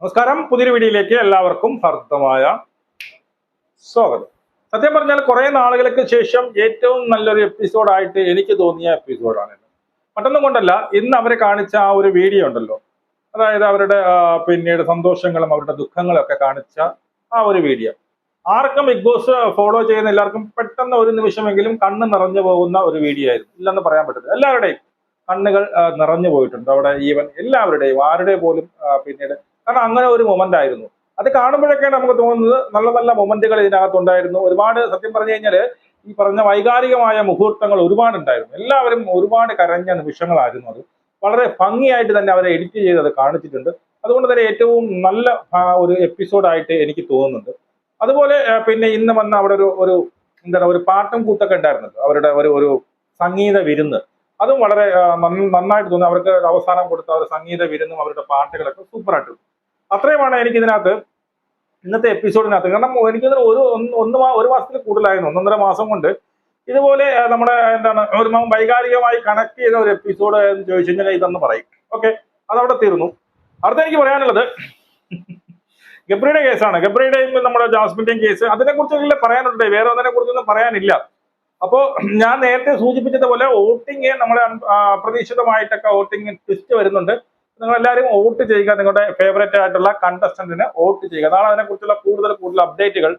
നമസ്കാരം, പുതിയൊരു വീഡിയോയിലേക്ക് എല്ലാവർക്കും ഹർദ്ദമായ സ്വാഗതം. സത്യം പറഞ്ഞാൽ കുറെ നാളുകൾക്ക് ശേഷം ഏറ്റവും നല്ലൊരു എപ്പിസോഡായിട്ട് എനിക്ക് തോന്നിയ എപ്പിസോഡാണ്. മറ്റൊന്നും കൊണ്ടല്ല, ഇന്ന് അവരെ കാണിച്ച ആ ഒരു വീഡിയോ ഉണ്ടല്ലോ, അതായത് അവരുടെ പിന്നീട് സന്തോഷങ്ങളും അവരുടെ ദുഃഖങ്ങളും ഒക്കെ കാണിച്ച ആ ഒരു വീഡിയോ ആർക്കും ബിഗ് ബോസ് ഫോളോ ചെയ്യുന്ന എല്ലാവർക്കും പെട്ടെന്ന് ഒരു നിമിഷമെങ്കിലും കണ്ണ് നിറഞ്ഞു പോകുന്ന ഒരു വീഡിയോ ആയിരുന്നു. ഇല്ലെന്ന് പറയാൻ പറ്റില്ല, എല്ലാവരുടെയും കണ്ണുകൾ നിറഞ്ഞു പോയിട്ടുണ്ട് അവിടെ. ഈവൻ എല്ലാവരുടെയും, ആരുടെ പോലും പിന്നീട്, കാരണം അങ്ങനെ ഒരു മൊമെന്റ് ആയിരുന്നു. അത് കാണുമ്പോഴൊക്കെയാണ് നമുക്ക് തോന്നുന്നത് നല്ല നല്ല മൊമെന്റുകൾ ഇതിനകത്തുണ്ടായിരുന്നു. ഒരുപാട്, സത്യം പറഞ്ഞു കഴിഞ്ഞാൽ ഈ പറഞ്ഞ വൈകാരികമായ മുഹൂർത്തങ്ങൾ ഒരുപാടുണ്ടായിരുന്നു. എല്ലാവരും ഒരുപാട് കരഞ്ഞ നിമിഷങ്ങളായിരുന്നു. അത് വളരെ ഭംഗിയായിട്ട് തന്നെ അവരെ എഡിറ്റ് ചെയ്ത് അത് കാണിച്ചിട്ടുണ്ട്. അതുകൊണ്ട് തന്നെ ഏറ്റവും നല്ല ഒരു എപ്പിസോഡായിട്ട് എനിക്ക് തോന്നുന്നുണ്ട്. അതുപോലെ പിന്നെ ഇന്ന് വന്ന അവിടെ ഒരു എന്താണ്, ഒരു പാട്ടും കൂത്തൊക്കെ ഉണ്ടായിരുന്നല്ലോ, അവരുടെ ഒരു സംഗീത വിരുന്ന്. അതും വളരെ നന്നായിട്ട് തോന്നി. അവർക്ക് അവസാനം കൊടുത്ത ഒരു സംഗീത വിരുന്നും അവരുടെ പാട്ടുകളൊക്കെ സൂപ്പറായിട്ട്. അത്രയുമാണ് എനിക്ക് ഇതിനകത്ത് ഇന്നത്തെ എപ്പിസോഡിനകത്ത്. കാരണം എനിക്കത് ഒരു മാസത്തിൽ കൂടുതലായിരുന്നു, 1.5 മാസം കൊണ്ട് ഇതുപോലെ നമ്മുടെ എന്താണ് ഒരു വൈകാരികമായി കണക്ട് ചെയ്ത ഒരു എപ്പിസോഡ് എന്ന് ചോദിച്ചു കഴിഞ്ഞാൽ ഇതെന്ന് പറയും. ഓക്കെ, അതവിടെ തീർന്നു. അടുത്ത എനിക്ക് പറയാനുള്ളത് ഗബ്രിയുടെ കേസാണ്. ഗബ്രിയുടെയും നമ്മുടെ ജാസ്മിന്റെയും കേസ്, അതിനെക്കുറിച്ചൊക്കെ പറയാനുണ്ട്, വേറെ ഒന്നിനെ കുറിച്ചൊന്നും പറയാനില്ല. അപ്പോ ഞാൻ നേരത്തെ സൂചിപ്പിച്ചതുപോലെ വോട്ടിങ് നമ്മളെ അപ്രതീക്ഷിതമായിട്ടൊക്കെ വോട്ടിങ് ട്വിസ്റ്റ് വരുന്നുണ്ട്. നിങ്ങൾ എല്ലാവരും വോട്ട് ചെയ്യുക, നിങ്ങളുടെ ഫേവറേറ്റ് ആയിട്ടുള്ള കണ്ടസ്റ്റന്റിന് വോട്ട് ചെയ്യുക. നാളെ അതിനെക്കുറിച്ചുള്ള കൂടുതൽ അപ്ഡേറ്റുകൾ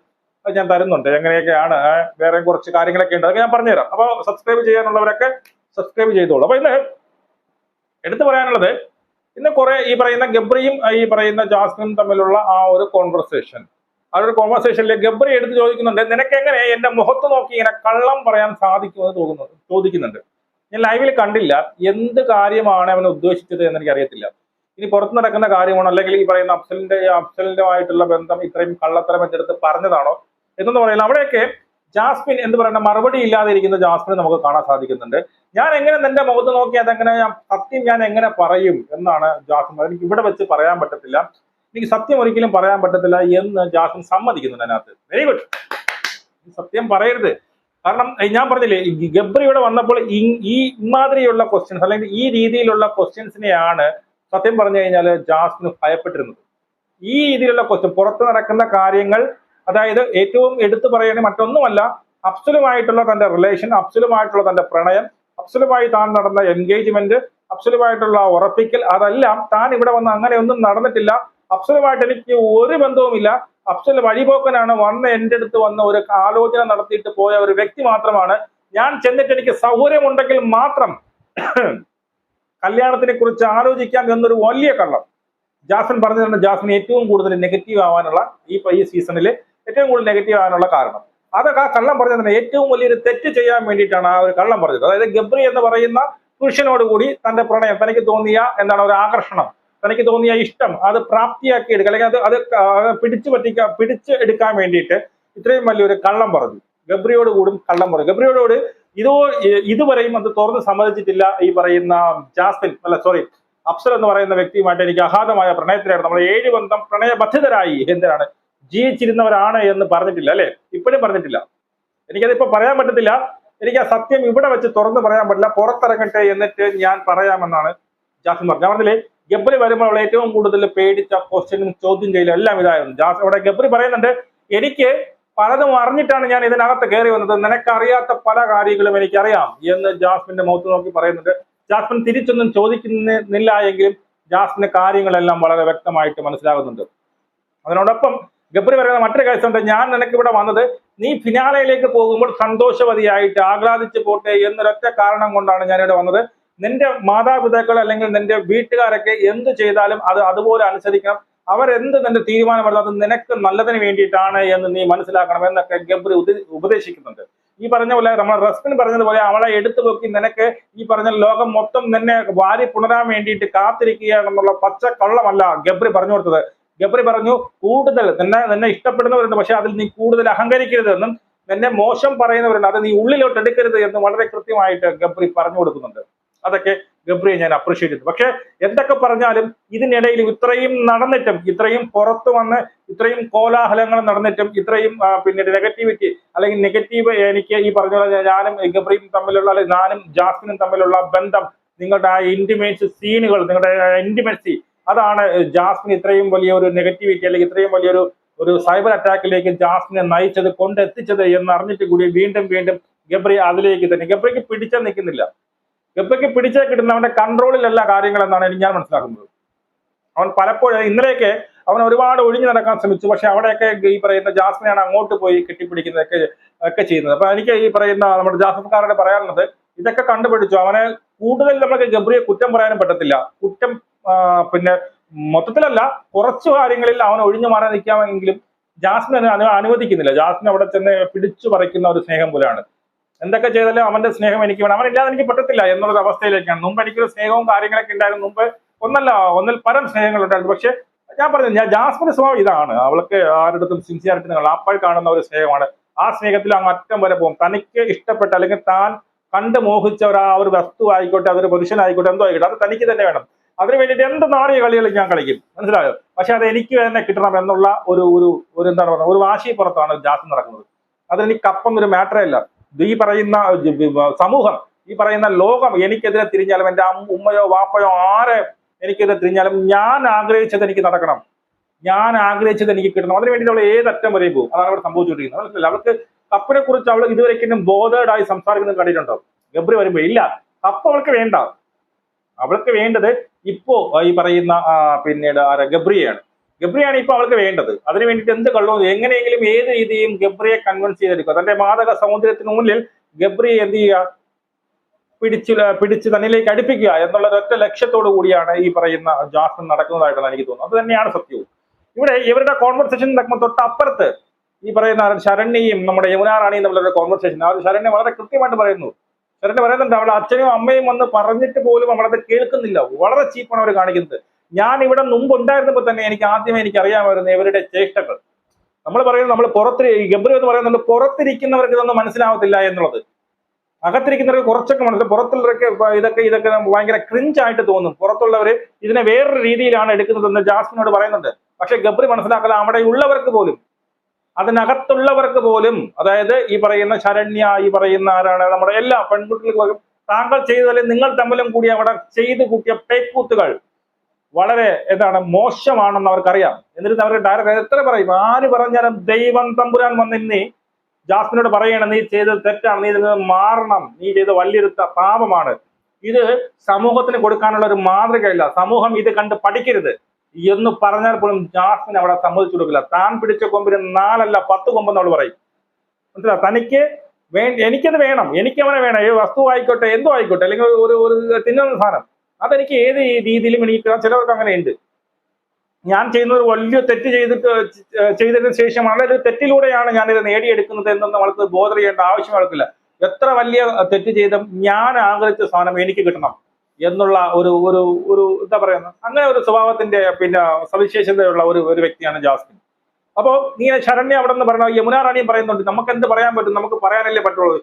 ഞാൻ തരുന്നുണ്ട്. എങ്ങനെയൊക്കെയാണ്, വേറെ കുറച്ച് കാര്യങ്ങളൊക്കെ ഉണ്ട്, അതൊക്കെ ഞാൻ പറഞ്ഞുതരാം. അപ്പോൾ സബ്സ്ക്രൈബ് ചെയ്യാനുള്ളവരൊക്കെ സബ്സ്ക്രൈബ് ചെയ്തോളൂ. അപ്പൊ ഇന്ന് എടുത്തു പറയാനുള്ളത്, ഇന്ന് കുറെ ഈ പറയുന്ന ഗബ്രിയും ഈ പറയുന്ന ജാസ്മിനും തമ്മിലുള്ള ആ ഒരു കോൺവെർസേഷൻ, ആ ഒരു കോൺവെർസേഷനിൽ ഗബ്രി എടുത്ത് ചോദിക്കുന്നുണ്ട്, നിനക്ക് എങ്ങനെ എന്റെ മുഖത്ത് നോക്കി ഇങ്ങനെ കള്ളം പറയാൻ സാധിക്കുമെന്ന് ചോദിക്കുന്നുണ്ട്. ഞാൻ ലൈവിൽ കണ്ടില്ല, എന്ത് കാര്യമാണ് അവൻ ഉദ്ദേശിച്ചത് എന്ന് എനിക്ക് അറിയത്തില്ല. ഇനി പുറത്തു നടക്കുന്ന കാര്യമാണോ, അല്ലെങ്കിൽ ഈ പറയുന്ന അഫ്സലിന്റെമായിട്ടുള്ള ബന്ധം ഇത്രയും കള്ളത്തരം എന്റെ പറഞ്ഞതാണോ എന്നൊന്നും പറയില്ല. അവിടെയൊക്കെ ജാസ്മിൻ എന്ന് പറയുന്ന മറുപടി ഇല്ലാതെ ഇരിക്കുന്ന ജാസ്മിനെ നമുക്ക് കാണാൻ സാധിക്കുന്നുണ്ട്. ഞാൻ എങ്ങനെ നിന്റെ മുഖത്ത് നോക്കി അതെങ്ങനെ സത്യം ഞാൻ എങ്ങനെ പറയും എന്നാണ് ജാസ്മിൻ. എനിക്ക് ഇവിടെ വെച്ച് പറയാൻ പറ്റത്തില്ല, എനിക്ക് സത്യം ഒരിക്കലും പറയാൻ പറ്റത്തില്ല എന്ന് ജാസ്മിൻ സമ്മതിക്കുന്നുണ്ട് അതിനകത്ത്. വെരി ഗുഡ്, സത്യം പറയരുത്. കാരണം ഞാൻ പറഞ്ഞില്ലേ, ഗബ്രി ഇവിടെ വന്നപ്പോൾ ഈ ഇമാതിരിയുള്ള ക്വസ്റ്റ്യൻസ്, അല്ലെങ്കിൽ ഈ രീതിയിലുള്ള ക്വസ്റ്റ്യൻസിനെയാണ് സത്യം പറഞ്ഞു കഴിഞ്ഞാൽ ജാസ്മിന് ഭയപ്പെട്ടിരുന്നത്. ഈ രീതിയിലുള്ള ക്വസ്റ്റ്യൻ, പുറത്ത് നടക്കുന്ന കാര്യങ്ങൾ, അതായത് ഏറ്റവും എടുത്തു പറയുകയാണെങ്കിൽ മറ്റൊന്നുമല്ല, അഫ്സലുമായിട്ടുള്ള തന്റെ റിലേഷൻ, അഫ്സലുമായിട്ടുള്ള തന്റെ പ്രണയം, അഫ്സലുമായി താൻ നടന്ന എൻഗേജ്മെന്റ്, അഫ്സലുമായിട്ടുള്ള ഉറപ്പിക്കൽ, അതെല്ലാം താൻ ഇവിടെ വന്ന് അങ്ങനെയൊന്നും നടന്നിട്ടില്ല. അഫ്സലുമായിട്ട് എനിക്ക് ഒരു ബന്ധവുമില്ല. അഫ്സൽ വഴിപോക്കനാണ്, എന്റെ അടുത്ത് വന്ന ഒരു ആലോചന നടത്തിയിട്ട് പോയ ഒരു വ്യക്തി മാത്രമാണ്. ഞാൻ ചെന്നിട്ട് എനിക്ക് സൗകര്യമുണ്ടെങ്കിൽ മാത്രം കല്യാണത്തിനെ കുറിച്ച് ആലോചിക്കാം എന്നൊരു വലിയ കള്ളം ജാസ്മിൻ പറഞ്ഞിട്ടുണ്ട്. ജാസ്മിൻ ഏറ്റവും കൂടുതൽ നെഗറ്റീവ് ആവാനുള്ള ഈ സീസണിൽ ഏറ്റവും കൂടുതൽ നെഗറ്റീവ് ആവാനുള്ള കാരണം അതൊക്കെ ആ കള്ളം പറഞ്ഞത് ഏറ്റവും വലിയൊരു തെറ്റ് ചെയ്യാൻ വേണ്ടിയിട്ടാണ് ആ ഒരു കള്ളം പറഞ്ഞത്. അതായത് ഗബ്രി എന്ന് പറയുന്ന പുരുഷനോടുകൂടി തന്റെ പ്രണയം, തനിക്ക് തോന്നിയ എന്താണ് ഒരു ആകർഷണം, തനിക്ക് തോന്നിയ ഇഷ്ടം, അത് പ്രാപ്തിയാക്കി എടുക്കുക, അല്ലെങ്കിൽ അത് പിടിച്ച് എടുക്കാൻ വേണ്ടിയിട്ട് ഇത്രയും വലിയൊരു കള്ളം പറഞ്ഞു. ഗബ്രിയോട് കൂടും കള്ളം പറഞ്ഞു. ഗബ്രിയോട് ഇതുവരെയും അത് തുറന്ന് സമ്മതിച്ചിട്ടില്ല ഈ പറയുന്ന അഫ്സൽ എന്ന് പറയുന്ന വ്യക്തിയുമായിട്ട് എനിക്ക് അഗാധമായ പ്രണയത്തിലായിരുന്നു, നമ്മൾ 7 ബന്ധം പ്രണയബദ്ധിതരായി എന്തിനാണ് ജീവിച്ചിരുന്നവരാണ് എന്ന് പറഞ്ഞിട്ടില്ല, അല്ലെ? ഇപ്പോഴും പറഞ്ഞിട്ടില്ല. എനിക്കതിപ്പോ പറയാൻ പറ്റത്തില്ല. എനിക്ക് ആ സത്യം ഇവിടെ വെച്ച് തുറന്ന് പറയാൻ പറ്റില്ല. പുറത്തിറങ്ങട്ടെ എന്നിട്ട് ഞാൻ പറയാമെന്നാണ് ജാസ്മിൻ പറഞ്ഞത്. ഞാൻ പറഞ്ഞില്ലേ, ഗബ്രി വരുമ്പോൾ അവൾ ഏറ്റവും കൂടുതൽ പേടിച്ച ക്വസ്റ്റ്യനും ചോദ്യം ചെയ്യലും എല്ലാം ഇതായിരുന്നു. അവിടെ ഗബ്രി പറയുന്നുണ്ട്, എനിക്ക് പലതും അറിഞ്ഞിട്ടാണ് ഞാൻ ഇതിനകത്ത് കയറി വന്നത്, നിനക്കറിയാത്ത പല കാര്യങ്ങളും എനിക്കറിയാം എന്ന് ജാസ്മിന്റെ മുഖത്ത് നോക്കി പറയുന്നുണ്ട്. ജാസ്മിൻ തിരിച്ചൊന്നും ചോദിക്കുന്നില്ല എങ്കിലും ജാസ്മിന് കാര്യങ്ങളെല്ലാം വളരെ വ്യക്തമായിട്ട് മനസ്സിലാകുന്നുണ്ട്. അതിനോടൊപ്പം ഗബ്രി പറയുന്ന മറ്റൊരു കേസുണ്ട്, ഞാൻ നിനക്ക് ഇവിടെ വന്നത് നീ ഫിനാലയിലേക്ക് പോകുമ്പോൾ സന്തോഷവതിയായിട്ട് ആഹ്ലാദിച്ചു പോട്ടെ എന്നൊരൊറ്റ കാരണം കൊണ്ടാണ് ഞാനിവിടെ വന്നത്. നിന്റെ മാതാപിതാക്കൾ അല്ലെങ്കിൽ നിന്റെ വീട്ടുകാരൊക്കെ എന്ത് ചെയ്താലും അത് അതുപോലെ അനുസരിക്കണം. അവരെന്ത് നിന്റെ തീരുമാനമെടുത്തത് അത് നിനക്ക് നല്ലതിന് വേണ്ടിയിട്ടാണ് എന്ന് നീ മനസ്സിലാക്കണം എന്നൊക്കെ ഗബ്രി ഉപദേശിക്കുന്നുണ്ട്. ഈ പറഞ്ഞ പോലെ നമ്മൾ റസ്മിൻ പറഞ്ഞതുപോലെ അവളെ എടുത്തു നോക്കി നിനക്ക് ഈ പറഞ്ഞ ലോകം മൊത്തം നിന്നെ വാരി പുണരാൻ വേണ്ടിയിട്ട് കാത്തിരിക്കുകയാണെന്നുള്ള പച്ച കള്ളമല്ല ഗബ്രി പറഞ്ഞു കൊടുത്തത്. ഗബ്രി പറഞ്ഞു, കൂടുതൽ നിന്നെ ഇഷ്ടപ്പെടുന്നവരുണ്ട്, പക്ഷെ അതിൽ നീ കൂടുതൽ അഹങ്കരിക്കരുതെന്നും നിന്നെ മോശം പറയുന്നവരുണ്ട്, അത് നീ ഉള്ളിലോട്ട് എടുക്കരുത് എന്ന് വളരെ കൃത്യമായിട്ട് ഗബ്രി പറഞ്ഞു കൊടുക്കുന്നുണ്ട്. അതൊക്കെ ഗബ്രിയെ ഞാൻ അപ്രീഷിയേറ്റ് ചെയ്തു. പക്ഷെ എന്തൊക്കെ പറഞ്ഞാലും ഇതിനിടയിൽ ഇത്രയും നടന്നിട്ടും, ഇത്രയും പുറത്തു വന്ന് ഇത്രയും കോലാഹലങ്ങൾ നടന്നിട്ടും, ഇത്രയും പിന്നീട് നെഗറ്റിവിറ്റി അല്ലെങ്കിൽ നെഗറ്റീവ് എനിക്ക് ഈ പറഞ്ഞ പോലെ ഞാനും ഗബ്രിയും തമ്മിലുള്ള, അല്ലെങ്കിൽ ഞാനും ജാസ്മിനും തമ്മിലുള്ള ബന്ധം, നിങ്ങളുടെ ആ ഇന്റിമേറ്റ് സീനുകൾ, നിങ്ങളുടെ ഇന്റിമേസി അതാണ് ജാസ്മിൻ ഇത്രയും വലിയ ഒരു നെഗറ്റിവിറ്റി അല്ലെങ്കിൽ ഇത്രയും വലിയൊരു സൈബർ അറ്റാക്കിലേക്ക് ജാസ്മിനെ നയിച്ചത്, കൊണ്ടെത്തിച്ചത് എന്ന് അറിഞ്ഞിട്ട് കൂടി വീണ്ടും വീണ്ടും ഗബ്രി അതിലേക്ക് തന്നെ. ഗബ്രിക്ക് പിടിച്ചാൽ നിൽക്കുന്നില്ല. ഗബ്രിക്ക് പിടിച്ചാൽ കിട്ടുന്ന അവന്റെ കൺട്രോളിലല്ല കാര്യങ്ങൾ എന്നാണ് ഞാൻ മനസ്സിലാക്കുന്നത്. അവൻ പലപ്പോഴും ഇന്നലെയൊക്കെ അവൻ ഒരുപാട് ഒഴിഞ്ഞു നടക്കാൻ ശ്രമിച്ചു. പക്ഷെ അവിടെയൊക്കെ ഈ പറയുന്ന ജാസ്മിനെയാണ് അങ്ങോട്ട് പോയി കെട്ടിപ്പിടിക്കുന്നതൊക്കെ ചെയ്യുന്നത്. അപ്പൊ എനിക്ക് ഈ പറയുന്ന നമ്മുടെ ജാസ്മിൻകാരോട് പറയാനുള്ളത്, ഇതൊക്കെ കണ്ടുപിടിച്ചു. അവനെ കൂടുതൽ നമുക്ക് ഗബ്രിയെ കുറ്റം പറയാനും പറ്റത്തില്ല. കുറ്റം പിന്നെ മൊത്തത്തിലല്ല, കുറച്ചു കാര്യങ്ങളിൽ അവൻ ഒഴിഞ്ഞു മാറാൻ നിൽക്കാമെങ്കിലും ജാസ്മിൻ അനുവദിക്കുന്നില്ല. ജാസ്മിൻ അവിടെ ചെന്ന് പിടിച്ചു പറിക്കുന്ന ഒരു സ്നേഹം പോലെയാണ്. എന്തൊക്കെ ചെയ്താലും അവന്റെ സ്നേഹം എനിക്ക് വേണം, അവനില്ലാതെ എനിക്ക് പറ്റത്തില്ല എന്നുള്ളൊരു അവസ്ഥയിലേക്കാണ്. മുമ്പ് എനിക്കൊരു സ്നേഹവും കാര്യങ്ങളൊക്കെ ഉണ്ടായിരുന്നു. മുമ്പ് ഒന്നിൽ പരം സ്നേഹങ്ങൾ ഉണ്ടായിരുന്നു. പക്ഷെ ഞാൻ പറഞ്ഞു, ജാസ്മിന്റെ സ്വഭാവം ഇതാണ്. അവൾക്ക് ആരുടെടുത്തും സിൻസിയാരിറ്റി നിങ്ങൾ അപ്പോൾ കാണുന്ന ഒരു സ്നേഹമാണ്. ആ സ്നേഹത്തിൽ അങ്ങ് അറ്റം വരെ പോകും. തനിക്ക് ഇഷ്ടപ്പെട്ട അല്ലെങ്കിൽ താൻ കണ്ട് മോഹിച്ച ഒരു വസ്തു ആയിക്കോട്ടെ, അതൊരു പുരുഷനായിക്കോട്ടെ, എന്തോ ആയിക്കോട്ടെ, അത് തനിക്ക് തന്നെ വേണം. അതിനു വേണ്ടിയിട്ട് എന്ത് നാറിയ കളികൾ ഞാൻ കളിക്കും, മനസ്സിലായോ? പക്ഷെ അത് എനിക്ക് തന്നെ കിട്ടണം എന്നുള്ള എന്താണ് പറയുക, ഒരു വാശി പുറത്താണ് ജാസ്മിൻ നടക്കുന്നത്. അതെനിക്ക് അപ്പം ഒരു മാറ്ററേ അല്ല. ഈ പറയുന്ന സമൂഹം, ഈ പറയുന്ന ലോകം എനിക്കെതിരെ തിരിഞ്ഞാലും, എൻ്റെ ഉമ്മയോ വാപ്പയോ ആരെ എനിക്കെതിരെ തിരിഞ്ഞാലും ഞാൻ ആഗ്രഹിച്ചത് എനിക്ക് നടക്കണം, ഞാൻ ആഗ്രഹിച്ചത് എനിക്ക് കിട്ടണം. അതിന് വേണ്ടിയിട്ട് അവൾ ഏതറ്റം വരെയും പോകും. അതാണ് അവിടെ സംഭവിച്ചുകൊണ്ടിരിക്കുന്നത്. മനസ്സിലായില്ല? അവൾക്ക് കപ്പിനെ കുറിച്ച് അവൾ ഇതുവരെയ്ക്കും ബോധേഡായി സംസാരിക്കുന്നത് കണ്ടിട്ടുണ്ടോ? ഗബ്രി വരുമ്പോ ഇല്ല, കപ്പ് അവൾക്ക് വേണ്ട. അവൾക്ക് വേണ്ടത് ഇപ്പോ ഈ പറയുന്ന പിന്നീട് ഗബ്രിയാണ് ഇപ്പൊ അവൾക്ക് വേണ്ടത്. അതിന് വേണ്ടിയിട്ട് എന്ത് കള്ളവും എങ്ങനെയെങ്കിലും ഏത് രീതിയും ഗബ്രിയെ കൺവിൻസ് ചെയ്തെടുക്കുക. തന്റെ മാദക സൗന്ദര്യത്തിന് മുന്നിൽ ഗബ്രിയെ എന്ത് ചെയ്യുക, പിടിച്ച് തന്നിലേക്ക് അടുപ്പിക്കുക എന്നുള്ള ഒറ്റ ലക്ഷ്യത്തോടു കൂടിയാണ് ഈ പറയുന്ന ജാസ്മിൻ നടക്കുന്നതായിട്ടാണ് എനിക്ക് തോന്നുന്നത്. അത് തന്നെയാണ് സത്യവും. ഇവിടെ ഇവരുടെ കോൺവെർസേഷൻ നടക്കുമ്പോൾ തൊട്ടപ്പുറത്ത് ഈ പറയുന്ന ശരണ്യയും നമ്മുടെ യമുന റാണിയും തമ്മിലുള്ള കോൺവെർസേഷൻ, ആ ശരണ്യ വളരെ കൃത്യമായിട്ട് പറയുന്നു. ശരണ്യ പറയുന്നുണ്ട്, അവളുടെ അച്ഛനും അമ്മയും വന്ന് പറഞ്ഞിട്ട് പോലും അവളത് കേൾക്കുന്നില്ല. വളരെ ചീപ്പാണ് അവർ കാണിക്കുന്നത്. ഞാൻ ഇവിടെ മുമ്പ് ഉണ്ടായിരുന്നപ്പോൾ തന്നെ എനിക്ക് അറിയാമായിരുന്നു ഇവരുടെ ചേഷ്ടകൾ. നമ്മൾ പറയുന്നത്, നമ്മൾ ഗബ്രി എന്ന് പറയുന്നുണ്ട്, പുറത്തിരിക്കുന്നവർക്ക് ഇതൊന്നും മനസ്സിലാവത്തില്ല എന്നുള്ളത്. അകത്തിരിക്കുന്നവർക്ക് കുറച്ചൊക്കെ മനസ്സിലാവും. പുറത്തുള്ളവർക്ക് ഇതൊക്കെ ഭയങ്കര ക്രിഞ്ചായിട്ട് തോന്നും. പുറത്തുള്ളവർ ഇതിനെ വേറൊരു രീതിയിലാണ് എടുക്കുന്നതെന്ന് ജാസ്മിനോട് പറയുന്നുണ്ട്. പക്ഷെ ഗബ്രി മനസ്സിലാക്കില്ല, അവിടെ ഉള്ളവർക്ക് പോലും, അതിനകത്തുള്ളവർക്ക് പോലും, അതായത് ഈ പറയുന്ന ശരണ്യ, ഈ പറയുന്ന ആരാണ് നമ്മുടെ എല്ലാ പെൺകുട്ടികൾക്കും താങ്കൾ ചെയ്തതിൽ നിങ്ങൾ തമ്മിലും കൂടി അവിടെ ചെയ്തു കൂട്ടിയ പേക്കൂത്തുകൾ വളരെ മോശമാണെന്ന് അവർക്കറിയാം. എന്നിട്ട് അവർ ഡയറക്റ്റ് എത്ര പറയും, ആര് പറഞ്ഞാലും ദൈവം തമ്പുരാൻ വന്നിന്നി ജാസ്മിനോട് പറയണം, നീ ചെയ്തത് തെറ്റാണ്, നീ ഇതിൽ നിന്ന് മാറണം, നീ ചെയ്ത് വലിയൊരു പാപമാണ്, ഇത് സമൂഹത്തിന് കൊടുക്കാനുള്ള ഒരു മാതൃകയില്ല, സമൂഹം ഇത് കണ്ട് പഠിക്കരുത് എന്ന് പറഞ്ഞാൽ പോലും ജാസ്മിൻ അവിടെ സമ്മതിച്ചു കൊടുക്കില്ല. താൻ പിടിച്ച കൊമ്പിന് 4 അല്ല 10 കൊമ്പെന്ന് അവൾ പറയും. മനസ്സിലാ, തനിക്ക് എനിക്കത് വേണം, എനിക്കവനെ വേണം, വസ്തു ആയിക്കോട്ടെ, എന്തോ ആയിക്കോട്ടെ, അല്ലെങ്കിൽ ഒരു തിന്നുന്ന സാധനം, അതെനിക്ക് ഏത് രീതിയിലും എനിക്ക്. ചിലവർക്ക് അങ്ങനെ ഉണ്ട്. ഞാൻ ചെയ്യുന്നത് വലിയ തെറ്റ് ചെയ്തതിന് ശേഷമാണ്, ഒരു തെറ്റിലൂടെയാണ് ഞാനിത് നേടിയെടുക്കുന്നത് എന്നൊന്നും അവൾക്ക് ബോധർ ചെയ്യേണ്ട ആവശ്യം അവൾക്കില്ല. എത്ര വലിയ തെറ്റ് ചെയ്തും ഞാൻ ആഗ്രഹിച്ച സാധനം എനിക്ക് കിട്ടണം എന്നുള്ള എന്താ പറയുന്നത്, അങ്ങനെ ഒരു സ്വഭാവത്തിന്റെ സവിശേഷതയുള്ള ഒരു വ്യക്തിയാണ് ജാസ്മിൻ. അപ്പോൾ നീ ശരണ്യ അവിടെ നിന്ന് പറയണ, യമുന റാണിയും പറയുന്നുണ്ട്, നമുക്ക് എന്ത് പറയാൻ പറ്റും, നമുക്ക് പറയാനല്ലേ പറ്റുള്ളൂ.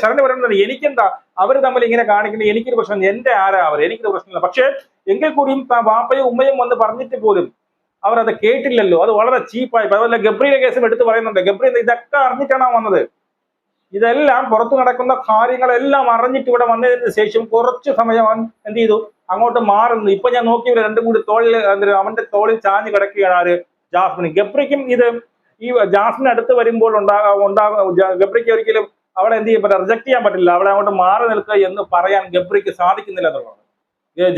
ശരണ്യ പറയുന്നത്, എനിക്കെന്താ അവർ തമ്മിൽ ഇങ്ങനെ കാണിക്കുന്നത്, എനിക്കൊരു പ്രശ്നം, എന്റെ ആരാ അവർ, എനിക്കൊരു പ്രശ്നമില്ല. പക്ഷെ എങ്കിൽ കൂടിയും വാപ്പയും ഉമ്മയും വന്ന് പറഞ്ഞിട്ട് പോലും അവർ അത് കേട്ടില്ലല്ലോ. അത് വളരെ ചീപ്പായി. അതുപോലെ ഗബ്രിയുടെ കേസും എടുത്ത് പറയുന്നുണ്ട്. ഗബ്രി ഇതൊക്കെ അറിഞ്ഞിട്ടാണ് വന്നത്. ഇതെല്ലാം പുറത്തു നടക്കുന്ന കാര്യങ്ങളെല്ലാം അറിഞ്ഞിട്ട് ഇവിടെ വന്നതിന് ശേഷം കുറച്ച് സമയം എന്ത് ചെയ്തു, അങ്ങോട്ട് മാറുന്നു. ഇപ്പൊ ഞാൻ നോക്കിയില്ല, രണ്ടും കൂടി അവന്റെ തോളിൽ ചാഞ്ഞ് കിടക്കുകയാണ് ആര്, ജാസ്മിൻ. ഗബ്രിക്കും ഈ ജാസ്മിൻ അടുത്ത് വരുമ്പോൾ ഗബ്രിക്ക് ഒരിക്കലും അവളെ എന്ത് ചെയ്യാൻ പറ്റില്ല, റിജക്ട് ചെയ്യാൻ പറ്റില്ല, അവളെ അങ്ങോട്ട് മാറി നിൽക്കുക എന്ന് പറയാൻ ഗബ്രിക്ക് സാധിക്കുന്നില്ല എന്നുള്ളതാണ്.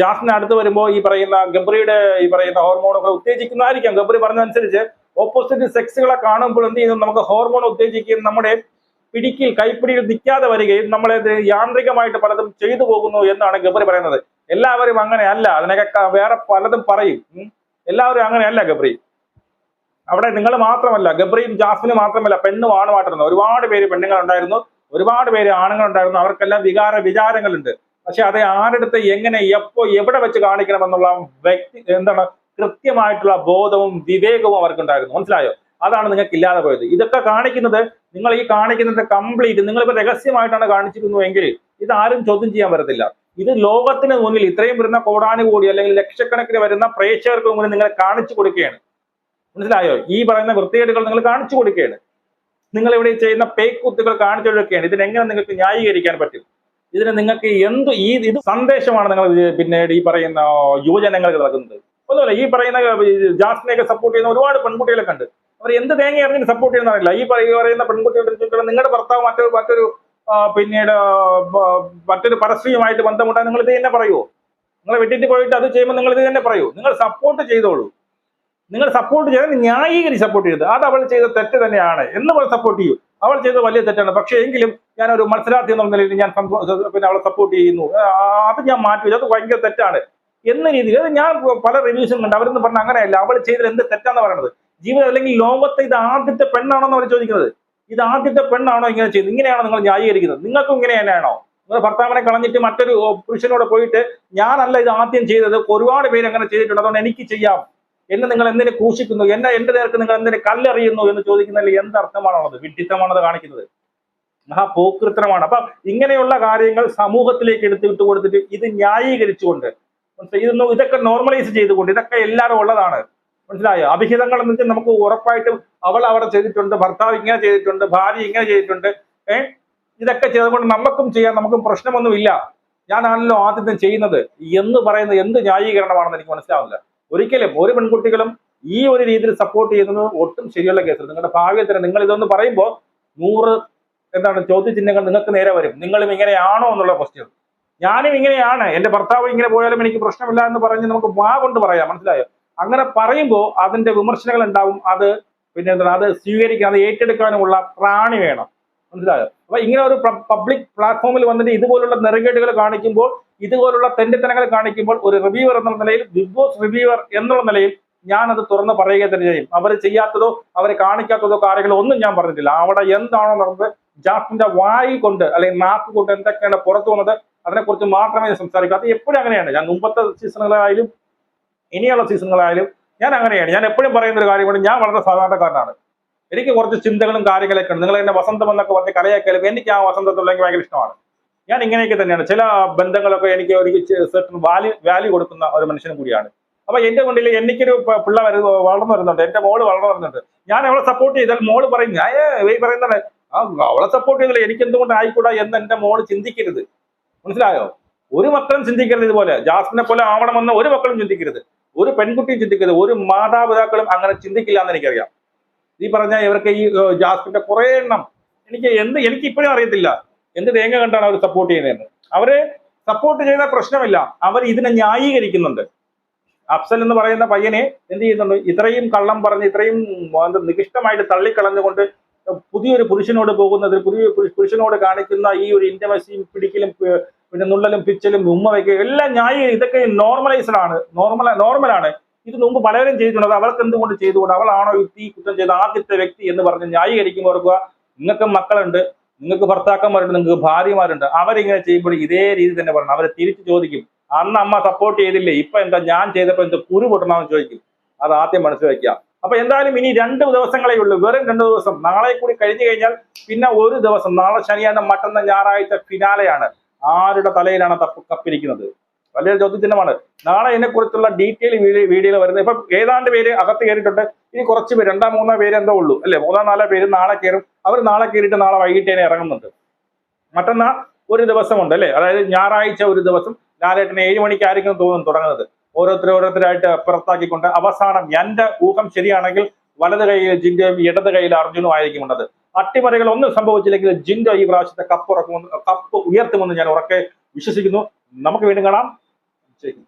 ജാസ്മിൻ അടുത്ത് വരുമ്പോൾ ഈ പറയുന്ന ഹോർമോണുകൾ ഉത്തേജിക്കുന്നതായിരിക്കാം. ഗബ്രി പറഞ്ഞതനുസരിച്ച് ഓപ്പോസിറ്റ് സെക്സുകളെ കാണുമ്പോൾ എന്ത് ചെയ്യുന്നു, നമുക്ക് ഹോർമോൺ ഉത്തേജിക്കുകയും നമ്മുടെ കൈപ്പിടിയിൽ നിൽക്കാതെ വരികയും നമ്മളെ യാന്ത്രികമായിട്ട് പലതും ചെയ്തു പോകുന്നു എന്നാണ് ഗബ്രി പറയുന്നത്. എല്ലാവരും അങ്ങനെയല്ല, അതിനൊക്കെ വേറെ പലതും പറയും. എല്ലാവരും അങ്ങനെയല്ല ഗബ്രി. അവിടെ നിങ്ങൾ മാത്രമല്ല, ഗബ്രിയും ജാസ്മിനും മാത്രമല്ല, പെണ്ണും ആണുമായിട്ടിരുന്നു ഒരുപാട് പേര് പെണ്ണുങ്ങളുണ്ടായിരുന്നു, ഒരുപാട് പേര് ആണുങ്ങളുണ്ടായിരുന്നു. അവർക്കെല്ലാം വിചാരങ്ങളുണ്ട്. പക്ഷെ അത് ആരെടുത്ത് എങ്ങനെ എപ്പോ എവിടെ വെച്ച് കാണിക്കണമെന്നുള്ള കൃത്യമായിട്ടുള്ള ബോധവും വിവേകവും അവർക്കുണ്ടായിരുന്നു. മനസ്സിലായോ? അതാണ് നിങ്ങൾക്ക് ഇല്ലാതെ പോയത്. ഇതൊക്കെ കാണിക്കുന്നത്, നിങ്ങൾ ഈ കാണിക്കുന്നത് കംപ്ലീറ്റ് നിങ്ങളിപ്പോ രഹസ്യമായിട്ടാണ് കാണിച്ചിരുന്നുവെങ്കിൽ ഇത് ആരും ചോദ്യം ചെയ്യാൻ പറ്റത്തില്ല. ഇത് ലോകത്തിന് മുന്നിൽ ഇത്രയും വരുന്ന കോടാനുകോടി അല്ലെങ്കിൽ ലക്ഷക്കണക്കിന് വരുന്ന പ്രേക്ഷകർക്ക് മുന്നിൽ നിങ്ങൾ കാണിച്ചു കൊടുക്കുകയാണ്. മനസ്സിലായോ? ഈ പറയുന്ന വൃത്തികേടുകൾ നിങ്ങൾ കാണിച്ചു കൊടുക്കുകയാണ്. നിങ്ങൾ ഇവിടെ ചെയ്യുന്ന പേക്കുത്തുകൾ കാണിച്ചു കൊടുക്കുകയാണ്. ഇതിനെങ്ങനെ നിങ്ങൾക്ക് ന്യായീകരിക്കാൻ പറ്റും? ഇതിന് നിങ്ങൾക്ക് ഇത് സന്ദേശമാണ് നിങ്ങൾ പിന്നീട് ഈ പറയുന്ന യുവജനങ്ങൾക്ക് നൽകുന്നത്. ഒന്നുമില്ല. ഈ പറയുന്ന ജാസ്മിനെയൊക്കെ സപ്പോർട്ട് ചെയ്യുന്ന ഒരുപാട് പെൺകുട്ടികളൊക്കെ ഉണ്ട്. അവർ എന്ത് തേങ്ങ ഇറങ്ങി സപ്പോർട്ട് ചെയ്യുന്നറിയില്ല. ഈ പറയുന്ന പെൺകുട്ടികളുടെ നിങ്ങളുടെ ഭർത്താവ് മറ്റൊരു പിന്നീട് മറ്റൊരു പരസ്യമായിട്ട് ബന്ധമുണ്ടായി നിങ്ങൾ ഇത് തന്നെ പറയുമോ? നിങ്ങൾ വിട്ടിട്ട് പോയിട്ട് അത് ചെയ്യുമ്പോൾ നിങ്ങൾ ഇത് തന്നെ പറയൂ. നിങ്ങൾ സപ്പോർട്ട് ചെയ്തോളൂ. നിങ്ങൾ സപ്പോർട്ട് ചെയ്താൽ ന്യായീകരിച്ച് സപ്പോർട്ട് ചെയ്ത് അത് അവൾ ചെയ്ത തെറ്റ് തന്നെയാണ് എന്ന് അവൾ സപ്പോർട്ട് ചെയ്യൂ. അവൾ ചെയ്തത് വലിയ തെറ്റാണ്, പക്ഷേ എങ്കിലും ഞാനൊരു മത്സരാർത്ഥി എന്നുള്ള നിലയിൽ ഞാൻ പിന്നെ അവളെ സപ്പോർട്ട് ചെയ്യുന്നു, അത് ഞാൻ മാറ്റി, അത് ഭയങ്കര തെറ്റാണ് എന്ന രീതിയിൽ അത് ഞാൻ പല റിവ്യൂസും കണ്ട്. അവരെന്ന് പറഞ്ഞാൽ അങ്ങനെയല്ല, അവൾ ചെയ്തത് എന്ത് തെറ്റാന്ന് പറയുന്നത്. ജീവിതം അല്ലെങ്കിൽ ലോകത്തെ ഇത് ആദ്യത്തെ പെണ്ണാണോ എന്ന് അവർ ചോദിക്കുന്നത്. ഇത് ആദ്യത്തെ പെണ്ണാണോ ഇങ്ങനെ ചെയ്യുന്നത്? ഇങ്ങനെയാണോ നിങ്ങൾ ന്യായീകരിക്കുന്നത്? നിങ്ങൾക്കും ഇങ്ങനെ തന്നെയാണോ? നിങ്ങൾ ഭർത്താവിനെ കളഞ്ഞിട്ട് മറ്റൊരു പുരുഷനോട് പോയിട്ട് ഞാനല്ല ഇത് ആദ്യം ചെയ്തത്, ഒരുപാട് പേര് അങ്ങനെ ചെയ്തിട്ടുണ്ട്, അതുകൊണ്ട് എനിക്ക് ചെയ്യാം എന്ന് നിങ്ങൾ എന്തിനെ ക്രൂശിക്കുന്നു, എന്റെ നേർക്ക് നിങ്ങൾ എന്തിനെ കല്ലെറിയുന്നു എന്ന് ചോദിക്കുന്നതിൽ എന്തർത്ഥമാണുള്ളത്? വിഡ്ഢിത്തമാണത് കാണിക്കുന്നത്, പോക്കൃത്തരമാണ്. അപ്പൊ ഇങ്ങനെയുള്ള കാര്യങ്ങൾ സമൂഹത്തിലേക്ക് എടുത്തു കൊടുത്തിട്ട് ഇത് ന്യായീകരിച്ചുകൊണ്ട് ഇതൊക്കെ നോർമലൈസ് ചെയ്തുകൊണ്ട് ഇതൊക്കെ എല്ലാവരും ഉള്ളതാണ്. മനസ്സിലായോ? അഭിഹിതങ്ങൾ എന്ന് വെച്ചാൽ നമുക്ക് ഉറപ്പായിട്ടും അവൾ അവിടെ ചെയ്തിട്ടുണ്ട്, ഭർത്താവ് ഇങ്ങനെ ചെയ്തിട്ടുണ്ട്, ഭാര്യ ഇങ്ങനെ ചെയ്തിട്ടുണ്ട്, ഇതൊക്കെ ചെയ്തുകൊണ്ട് നമുക്കും ചെയ്യാം, നമുക്കും പ്രശ്നമൊന്നുമില്ല, ഞാനാണല്ലോ ആദ്യം ചെയ്യുന്നത് എന്ന് പറയുന്നത് എന്ത് ന്യായീകരണമാണെന്ന് എനിക്ക് മനസ്സിലാവുന്നില്ല. ഒരിക്കലും ഒരു പെൺകുട്ടികളും ഈ ഒരു രീതിയിൽ സപ്പോർട്ട് ചെയ്യുന്നത് ഒട്ടും ശരിയുള്ള കേസല്ല. നിങ്ങളുടെ ഭാവിയിൽ തന്നെ നിങ്ങൾ ഇതൊന്ന് പറയുമ്പോൾ 100 ചോദ്യചിഹ്നങ്ങൾ നിങ്ങൾക്ക് നേരെ വരും. നിങ്ങളും ഇങ്ങനെയാണോ എന്നുള്ള ക്വസ്റ്റ്യൻ. ഞാനും ഇങ്ങനെയാണ്, എന്റെ ഭർത്താവ് ഇങ്ങനെ പോയാലും എനിക്ക് പ്രശ്നമില്ല എന്ന് പറഞ്ഞ് നമുക്ക് വാ കൊണ്ട് പറയാം. മനസ്സിലായോ? അങ്ങനെ പറയുമ്പോൾ അതിന്റെ വിമർശനങ്ങൾ ഉണ്ടാവും. അത് പിന്നെ അത് സ്വീകരിക്കാൻ, അത് ഏറ്റെടുക്കാനുമുള്ള പ്രാണി വേണം. മനസ്സിലായോ? അപ്പൊ ഇങ്ങനെ ഒരു പബ്ലിക് പ്ലാറ്റ്ഫോമിൽ വന്നിട്ട് ഇതുപോലുള്ള നെറുകേടുകൾ കാണിക്കുമ്പോൾ, ഇതുപോലുള്ള തെണ്ടിത്തനങ്ങൾ കാണിക്കുമ്പോൾ ഒരു റിവ്യൂവർ എന്നുള്ള നിലയിൽ, ബിഗ് ബോസ് റിവ്യൂവർ എന്നുള്ള നിലയിൽ ഞാനത് തുറന്ന് പറയുക തന്നെ ചെയ്യും. അവർ ചെയ്യാത്തതോ അവർ കാണിക്കാത്തതോ കാര്യങ്ങളോ ഒന്നും ഞാൻ പറഞ്ഞിട്ടില്ല. അവിടെ എന്താണോ നടന്നത്, ജാസ്മിന്റെ വായി കൊണ്ട് അല്ലെങ്കിൽ നാക്ക് കൊണ്ട് എന്തൊക്കെയാണ് പുറത്തു വന്നത് അതിനെക്കുറിച്ച് മാത്രമേ സംസാരിക്കൂ. അത് എപ്പോഴും അങ്ങനെയാണ്. ഞാൻ മുമ്പത്തെ സീസണുകളായാലും ഇനിയുള്ള സീസണുകളായാലും ഞാൻ അങ്ങനെയാണ്. ഞാൻ എപ്പോഴും പറയുന്ന ഒരു കാര്യമാണ്, ഞാൻ വളരെ സാധാരണക്കാരനാണ്. എനിക്ക് കുറച്ച് ചിന്തകളും കാര്യങ്ങളൊക്കെ ഉണ്ട്. നിങ്ങൾ എന്നെ വസന്തം എന്നൊക്കെ പറഞ്ഞ് കളിയാക്കിയാലും എനിക്ക് ആ വസന്തത്തിലേക്ക് ഭയങ്കര ഇഷ്ടമാണ്. ഞാൻ ഇങ്ങനെയൊക്കെ തന്നെയാണ്. ചില ബന്ധങ്ങളൊക്കെ എനിക്ക് സെർട്ടൺ വാല്യൂ കൊടുക്കുന്ന ഒരു മനുഷ്യനും കൂടിയാണ്. അപ്പൊ എന്റെ മുന്നിൽ എനിക്കൊരു പിള്ള വളർന്നു വരുന്നുണ്ട്, എന്റെ മോള് വളർന്നു വരുന്നുണ്ട്. ഞാൻ അവളെ സപ്പോർട്ട് ചെയ്താൽ മോള് പറയും പറയുന്നത് അവളെ സപ്പോർട്ട് ചെയ്തില്ല, എനിക്ക് എന്തുകൊണ്ട് ആയിക്കൂടാ എന്ന് എന്റെ മോള് ചിന്തിക്കരുത്. മനസ്സിലായോ? ഒരു മക്കളും ചിന്തിക്കരുത് ഇതുപോലെ. ജാസ്മിനെ പോലെ ആവണമെന്ന് ഒരു മക്കളും ചിന്തിക്കരുത്, ഒരു പെൺകുട്ടിയും ചിന്തിക്കരുത്, ഒരു മാതാപിതാക്കളും അങ്ങനെ ചിന്തിക്കില്ല എന്ന് എനിക്കറിയാം. ഈ പറഞ്ഞ ഇവർക്ക് ഈ ജാസ്മിന്റെ കുറെ എണ്ണം എനിക്ക് ഇപ്പോഴും അറിയത്തില്ല എന്ത് തേങ്ങ കണ്ടാണ് അവർ സപ്പോർട്ട് ചെയ്യുന്നതെന്ന്. അവര് സപ്പോർട്ട് ചെയ്ത പ്രശ്നമില്ല, അവർ ഇതിനെ ന്യായീകരിക്കുന്നുണ്ട്. അഫ്സൽ എന്ന് പറയുന്ന പയ്യനെ എന്ത് ചെയ്യുന്നുണ്ട്, ഇത്രയും കള്ളം പറഞ്ഞ് ഇത്രയും നികിഷ്ടമായിട്ട് തള്ളിക്കളഞ്ഞുകൊണ്ട് പുതിയൊരു പുരുഷനോട് പോകുന്നത്, പുതിയ പുരുഷനോട് കാണിക്കുന്ന ഈ ഒരു ഇന്റമസിയും പിടിക്കലും പിന്നെ നുള്ളലും പിച്ചലും ഉമ്മ വയ്ക്കുക എല്ലാം ഇതൊക്കെ നോർമലൈസ്ഡ് ആണ്, നോർമലാണ്. ഇത് മുമ്പ് പലരും ചെയ്തിട്ടുണ്ട്. അവൾക്ക് എന്തുകൊണ്ട് ചെയ്തുകൊണ്ട്, അവളാണോ ഈ കുറ്റം ചെയ്ത ആദ്യത്തെ വ്യക്തി എന്ന് പറഞ്ഞ് ന്യായീകരിക്കുമ്പോൾ ഓർക്കുക, നിങ്ങൾക്ക് മക്കളുണ്ട്, നിങ്ങൾക്ക് ഭർത്താക്കന്മാരുണ്ട്, നിങ്ങൾക്ക് ഭാര്യമാരുണ്ട്. അവരിങ്ങനെ ചെയ്യുമ്പോൾ ഇതേ രീതി തന്നെ പറയണം. അവർ തിരിച്ചു ചോദിക്കും, അന്ന് അമ്മ സപ്പോർട്ട് ചെയ്തില്ലേ, ഇപ്പൊ എന്താ ഞാൻ ചെയ്തപ്പോ എന്താ കുരു പൊട്ടണമെന്ന് ചോദിക്കും. അത് ആദ്യം മനസ്സിലാക്കുക. അപ്പൊ എന്തായാലും ഇനി 2 ദിവസങ്ങളേ ഉള്ളൂ, വെറും 2 ദിവസം. നാളെ കൂടി കഴിഞ്ഞു കഴിഞ്ഞാൽ പിന്നെ ഒരു ദിവസം, നാളെ ശനിയാഴ്ച, മറ്റന്ന ഞായറാഴ്ച ഫിനാലെയാണ്. ആരുടെ തലയിലാണ് കപ്പിരിക്കുന്നത്? വലിയൊരു ചോദ്യചിഹ്നമാണ്. നാളെ ഇതിനെക്കുറിച്ചുള്ള ഡീറ്റെയിൽ വീഡിയോയിൽ വരുന്നത്. ഇപ്പൊ ഏതാണ്ട് പേര് അകത്ത് കയറിയിട്ടുണ്ട്. ഇനി കുറച്ച് പേര് 2-3 പേര് എന്തോ ഉള്ളൂ അല്ലെ, 3-4 പേര് നാളെ കയറും. അവർ നാളെ കയറിയിട്ട് നാളെ വൈകിട്ട് തന്നെ ഇറങ്ങുന്നുണ്ട്. മറ്റന്നാ ഒരു ദിവസമുണ്ട് അല്ലെ, അതായത് ഞായറാഴ്ച ഒരു ദിവസം. ലാലേട്ടന് 7 മണിക്കായിരിക്കും തോന്നുന്നു തുടങ്ങുന്നത്. ഓരോരുത്തരായിട്ട് പുറത്താക്കിക്കൊണ്ട് അവസാനം എന്റെ ഊഹം ശരിയാണെങ്കിൽ വലത് കൈയിൽ ജിൻഡോയും ഇടത് കൈയിൽ അർജുനും ആയിരിക്കും ഉള്ളത്. അട്ടിമറികൾ ഒന്നും സംഭവിച്ചില്ലെങ്കിൽ ജിൻഡോ ഈ പ്രാവശ്യത്തെ കപ്പ് ഉയർത്തുമെന്ന് ഞാൻ ഉറക്കെ വിശ്വസിക്കുന്നു. നമുക്ക് വീണ്ടും കാണാം. ശരി.